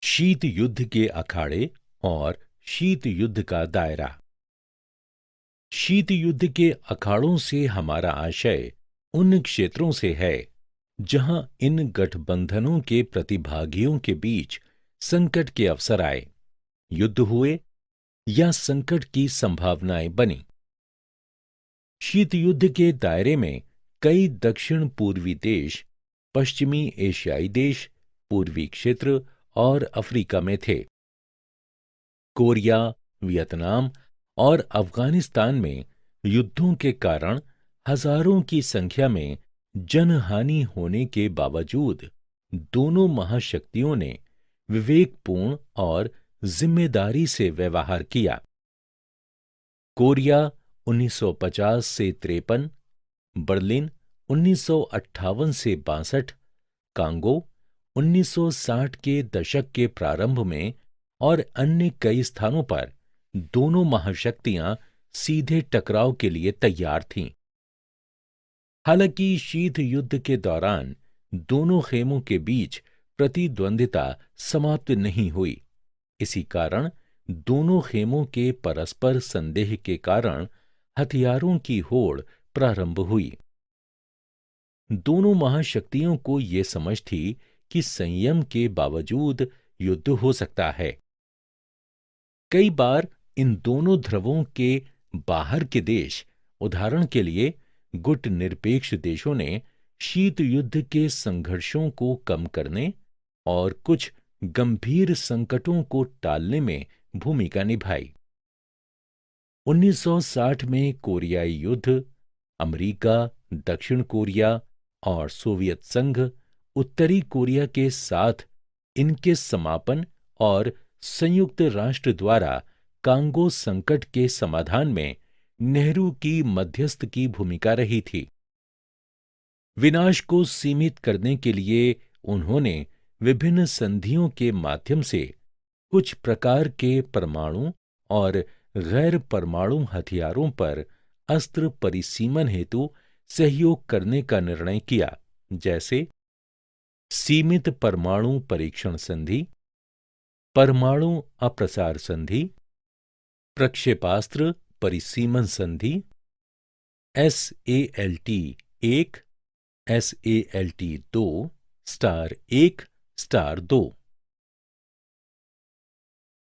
शीत युद्ध के अखाड़े और शीत युद्ध का दायरा। शीत युद्ध के अखाड़ों से हमारा आशय उन क्षेत्रों से है जहां इन गठबंधनों के प्रतिभागियों के बीच संकट के अवसर आए, युद्ध हुए या संकट की संभावनाएं बनी। शीत युद्ध के दायरे में कई दक्षिण पूर्वी देश, पश्चिमी एशियाई देश, पूर्वी क्षेत्र और अफ्रीका में थे। कोरिया, वियतनाम और अफगानिस्तान में युद्धों के कारण हजारों की संख्या में जनहानि होने के बावजूद दोनों महाशक्तियों ने विवेकपूर्ण और जिम्मेदारी से व्यवहार किया। कोरिया 1950 से 53, बर्लिन 1958 से 62, कांगो 1960 के दशक के प्रारंभ में और अन्य कई स्थानों पर दोनों महाशक्तियां सीधे टकराव के लिए तैयार थीं। हालांकि शीत युद्ध के दौरान दोनों खेमों के बीच प्रतिद्वंदिता समाप्त नहीं हुई। इसी कारण दोनों खेमों के परस्पर संदेह के कारण हथियारों की होड़ प्रारंभ हुई। दोनों महाशक्तियों को ये समझ थी कि संयम के बावजूद युद्ध हो सकता है। कई बार इन दोनों ध्रुवों के बाहर के देश, उदाहरण के लिए गुट निरपेक्ष देशों ने शीत युद्ध के संघर्षों को कम करने और कुछ गंभीर संकटों को टालने में भूमिका निभाई। 1960 में कोरियाई युद्ध, अमेरिका, दक्षिण कोरिया और सोवियत संघ उत्तरी कोरिया के साथ इनके समापन और संयुक्त राष्ट्र द्वारा कांगो संकट के समाधान में नेहरू की मध्यस्थ की भूमिका रही थी। विनाश को सीमित करने के लिए उन्होंने विभिन्न संधियों के माध्यम से कुछ प्रकार के परमाणु और गैर परमाणु हथियारों पर अस्त्र परिसीमन हेतु सहयोग करने का निर्णय किया, जैसे सीमित परमाणु परीक्षण संधि, परमाणु अप्रसार संधि, प्रक्षेपास्त्र परिसीमन संधि, SALT-1, SALT-2 *1 *2।